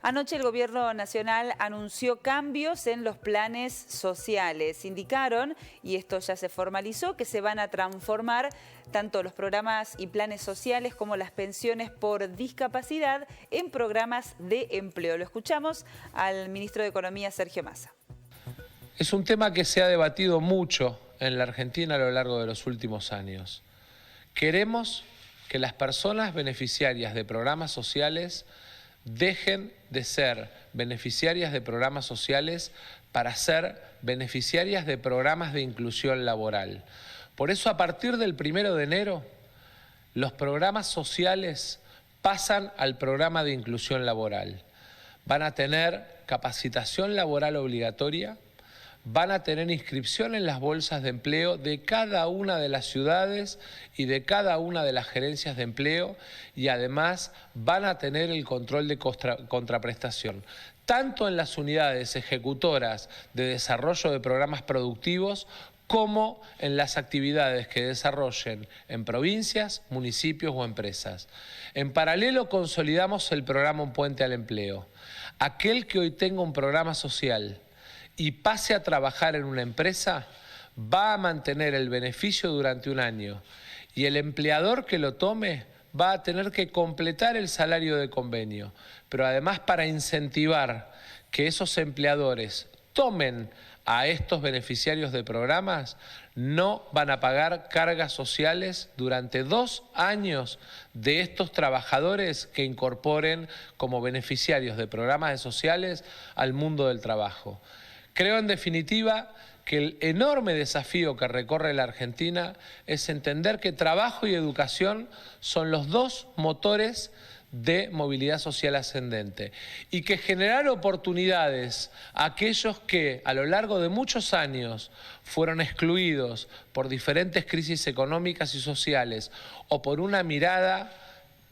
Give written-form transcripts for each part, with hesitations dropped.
Anoche el Gobierno Nacional anunció cambios en los planes sociales. Indicaron, y esto ya se formalizó, que se van a transformar tanto los programas y planes sociales como las pensiones por discapacidad en programas de empleo. Lo escuchamos al ministro de Economía, Sergio Massa. Es un tema que se ha debatido mucho en la Argentina a lo largo de los últimos años. Queremos que las personas beneficiarias de programas sociales dejen de ser beneficiarias de programas sociales para ser beneficiarias de programas de inclusión laboral. Por eso, a partir del 1 de enero, los programas sociales pasan al programa de inclusión laboral. Van a tener capacitación laboral obligatoria, van a tener inscripción en las bolsas de empleo de cada una de las ciudades y de cada una de las gerencias de empleo, y además van a tener el control de contraprestación, tanto en las unidades ejecutoras de desarrollo de programas productivos como en las actividades que desarrollen en provincias, municipios o empresas. En paralelo, consolidamos el programa Un Puente al Empleo. Aquel que hoy tenga un programa social y pase a trabajar en una empresa, va a mantener el beneficio durante un año, y el empleador que lo tome va a tener que completar el salario de convenio. Pero además, para incentivar que esos empleadores tomen a estos beneficiarios de programas, no van a pagar cargas sociales durante 2 años de estos trabajadores que incorporen como beneficiarios de programas sociales al mundo del trabajo. Creo, en definitiva, que el enorme desafío que recorre la Argentina es entender que trabajo y educación son los 2 motores de movilidad social ascendente, y que generar oportunidades a aquellos que a lo largo de muchos años fueron excluidos por diferentes crisis económicas y sociales o por una mirada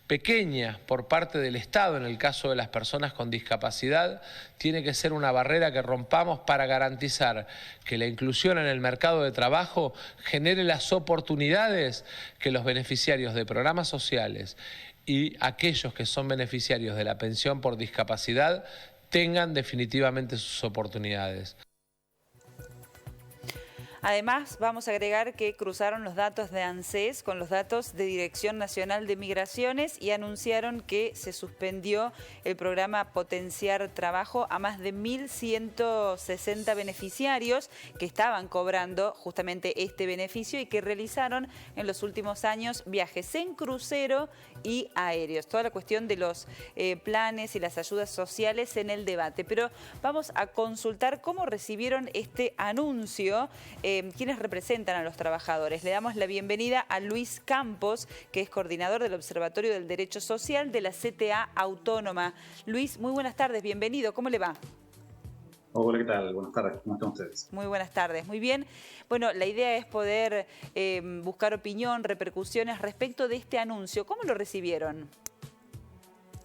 pequeña por parte del Estado en el caso de las personas con discapacidad, tiene que ser una barrera que rompamos para garantizar que la inclusión en el mercado de trabajo genere las oportunidades que los beneficiarios de programas sociales y aquellos que son beneficiarios de la pensión por discapacidad tengan definitivamente sus oportunidades. Además, vamos a agregar que cruzaron los datos de ANSES con los datos de Dirección Nacional de Migraciones y anunciaron que se suspendió el programa Potenciar Trabajo a más de 1.160 beneficiarios que estaban cobrando justamente este beneficio y que realizaron en los últimos años viajes en crucero y aéreos. Toda la cuestión de los planes y las ayudas sociales en el debate. Pero vamos a consultar cómo recibieron este anuncio. ¿Quiénes representan a los trabajadores? Le damos la bienvenida a Luis Campos, que es coordinador del Observatorio del Derecho Social de la CTA Autónoma. Luis, muy buenas tardes, bienvenido. ¿Cómo le va? Hola, ¿qué tal? Buenas tardes, ¿cómo están ustedes? Muy buenas tardes, muy bien. Bueno, la idea es poder buscar opinión, repercusiones respecto de este anuncio. ¿Cómo lo recibieron?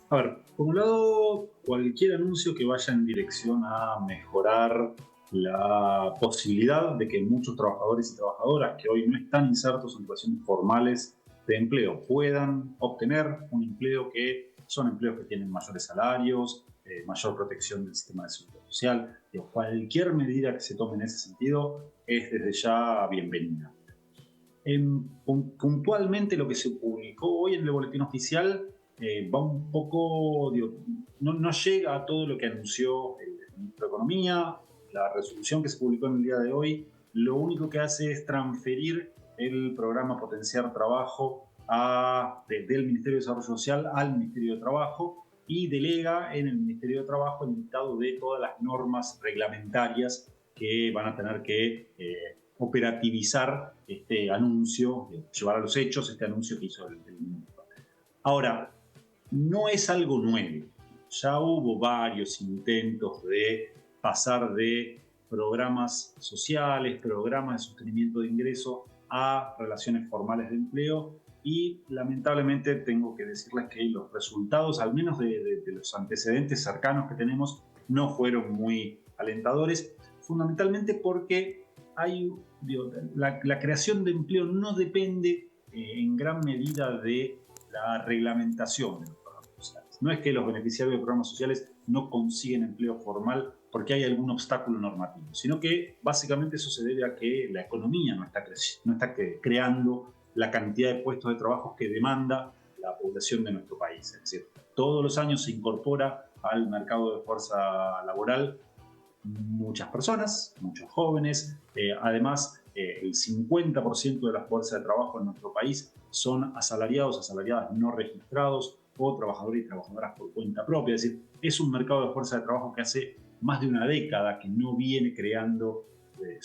A ver, por un lado, cualquier anuncio que vaya en dirección a mejorar la posibilidad de que muchos trabajadores y trabajadoras que hoy no están insertos en relaciones formales de empleo puedan obtener un empleo, que son empleos que tienen mayores salarios, mayor protección del sistema de seguridad social. Cualquier medida que se tome en ese sentido es desde ya bienvenida. Puntualmente, lo que se publicó hoy en el boletín oficial va un poco, no llega a todo lo que anunció el ministro de Economía. La resolución que se publicó en el día de hoy lo único que hace es transferir el programa Potenciar Trabajo del Ministerio de Desarrollo Social al Ministerio de Trabajo, y delega en el Ministerio de Trabajo el dictado de todas las normas reglamentarias que van a tener que operativizar este anuncio, llevar a los hechos este anuncio que hizo el ministro. Ahora, no es algo nuevo. Ya hubo varios intentos de pasar de programas sociales, programas de sostenimiento de ingreso a relaciones formales de empleo, y lamentablemente tengo que decirles que los resultados, al menos de los antecedentes cercanos que tenemos, no fueron muy alentadores, fundamentalmente porque la creación de empleo no depende en gran medida de la reglamentación de los programas sociales. No es que los beneficiarios de programas sociales no consiguen empleo formal porque hay algún obstáculo normativo, sino que básicamente eso se debe a que la economía no está creando la cantidad de puestos de trabajo que demanda la población de nuestro país. Es decir, todos los años se incorpora al mercado de fuerza laboral muchas personas, muchos jóvenes. Además, el 50% de la fuerza de trabajo en nuestro país son asalariados, asalariadas no registrados o trabajadores y trabajadoras por cuenta propia. Es decir, es un mercado de fuerza de trabajo que hace más de una década que no viene creando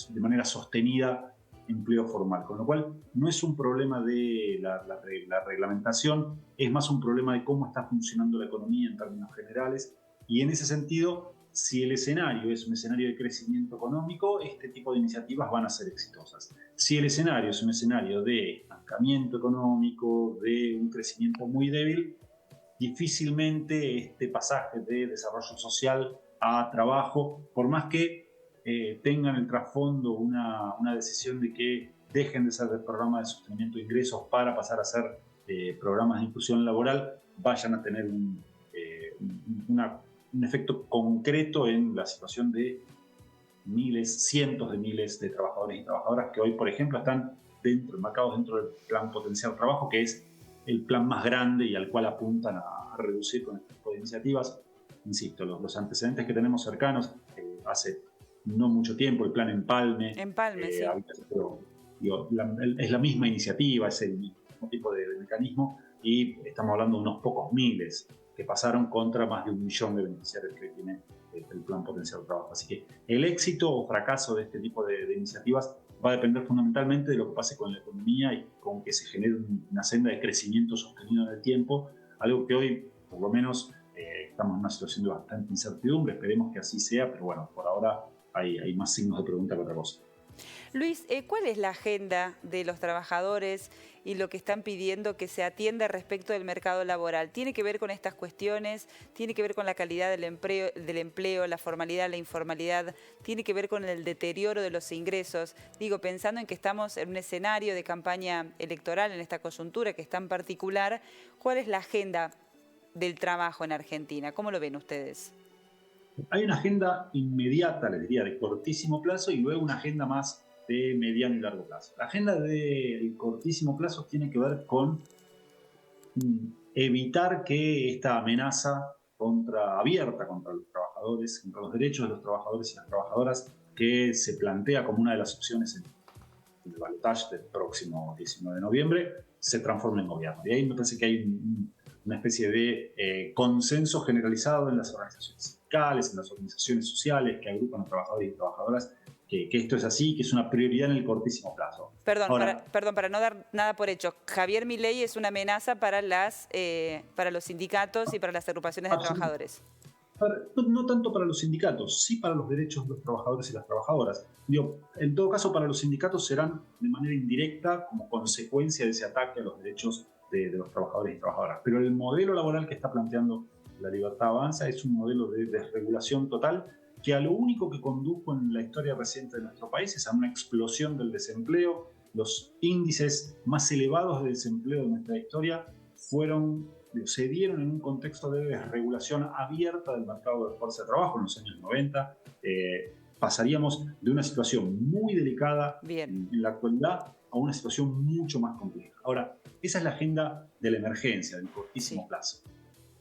de manera sostenida empleo formal, con lo cual no es un problema de la reglamentación, es más un problema de cómo está funcionando la economía en términos generales, y en ese sentido, si el escenario es un escenario de crecimiento económico, este tipo de iniciativas van a ser exitosas. Si el escenario es un escenario de estancamiento económico, de un crecimiento muy débil, difícilmente este pasaje de desarrollo social a trabajo, por más que tengan el trasfondo una decisión de que dejen de ser de programa de sostenimiento de ingresos para pasar a ser programas de inclusión laboral, vayan a tener un efecto concreto en la situación de miles, cientos de miles de trabajadores y trabajadoras que hoy, por ejemplo, están enmarcados dentro del plan Potenciar Trabajo, que es el plan más grande y al cual apuntan a reducir con este tipo de iniciativas. Insisto, los antecedentes que tenemos cercanos, hace no mucho tiempo, el plan Empalme. Empalme, sí. Es la misma iniciativa, es el mismo tipo de mecanismo, y estamos hablando de unos pocos miles que pasaron contra más de 1 millón de beneficiarios que tiene el plan Potenciar Trabajo. Así que el éxito o fracaso de este tipo de iniciativas va a depender fundamentalmente de lo que pase con la economía y con que se genere una senda de crecimiento sostenido en el tiempo, algo que hoy, por lo menos, estamos en una situación de bastante incertidumbre. Esperemos que así sea, pero bueno, por ahora hay más signos de pregunta que otra cosa. Luis, ¿cuál es la agenda de los trabajadores y lo que están pidiendo que se atienda respecto del mercado laboral? ¿Tiene que ver con estas cuestiones? ¿Tiene que ver con la calidad del empleo, la formalidad, la informalidad? ¿Tiene que ver con el deterioro de los ingresos? Digo, pensando en que estamos en un escenario de campaña electoral, en esta coyuntura que es tan particular, ¿cuál es la agenda del trabajo en Argentina? ¿Cómo lo ven ustedes? Hay una agenda inmediata, les diría, de cortísimo plazo, y luego una agenda más de mediano y largo plazo. La agenda de cortísimo plazo tiene que ver con evitar que esta amenaza abierta contra los trabajadores, contra los derechos de los trabajadores y las trabajadoras, que se plantea como una de las opciones en el balotaje del próximo 19 de noviembre, se transforme en gobierno. Y ahí me parece que hay una especie de consenso generalizado en las organizaciones sindicales, en las organizaciones sociales que agrupan a trabajadores y trabajadoras, que esto es así, que es una prioridad en el cortísimo plazo. Perdón, para no dar nada por hecho, Javier Milei es una amenaza para los sindicatos y para las agrupaciones de trabajadores. No tanto para los sindicatos, sí para los derechos de los trabajadores y las trabajadoras. En todo caso, para los sindicatos serán de manera indirecta como consecuencia de ese ataque a los derechos de los trabajadores y trabajadoras. Pero el modelo laboral que está planteando La Libertad Avanza es un modelo de desregulación total que a lo único que condujo en la historia reciente de nuestro país es a una explosión del desempleo. Los índices más elevados de desempleo de nuestra historia se dieron en un contexto de desregulación abierta del mercado de fuerza de trabajo en los años 90. Pasaríamos de una situación muy delicada en la actualidad a una situación mucho más compleja. Ahora, esa es la agenda de la emergencia, del cortísimo plazo.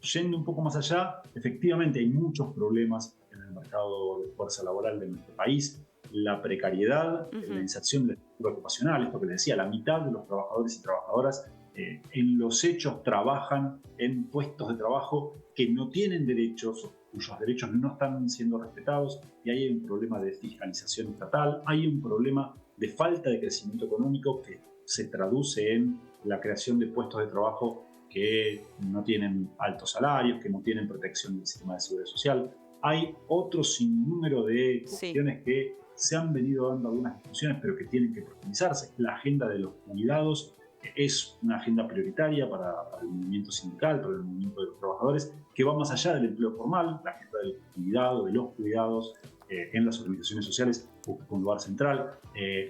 Yendo un poco más allá, efectivamente hay muchos problemas en el mercado de fuerza laboral de nuestro país. La precariedad, la inserción del futuro ocupacional, esto que les decía, la mitad de los trabajadores y trabajadoras en los hechos trabajan en puestos de trabajo que no tienen derechos, cuyos derechos no están siendo respetados, y ahí hay un problema de fiscalización estatal, hay un problema de falta de crecimiento económico que se traduce en la creación de puestos de trabajo que no tienen altos salarios, que no tienen protección del sistema de seguridad social. Hay otro sinnúmero de cuestiones que se han venido dando algunas discusiones, pero que tienen que profundizarse. La agenda de los cuidados es una agenda prioritaria para el movimiento sindical, para el movimiento de los trabajadores, que va más allá del empleo formal. La agenda del cuidado, de los cuidados en las organizaciones sociales ocupa un lugar central.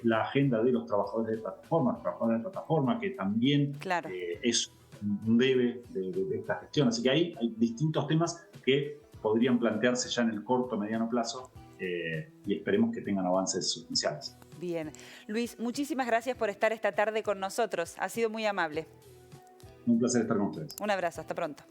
La agenda de los trabajadores de plataforma, que también es un debe de esta gestión. Así que hay distintos temas que podrían plantearse ya en el corto, mediano plazo, y esperemos que tengan avances sustanciales. Bien. Luis, muchísimas gracias por estar esta tarde con nosotros. Ha sido muy amable. Un placer estar con ustedes. Un abrazo, hasta pronto.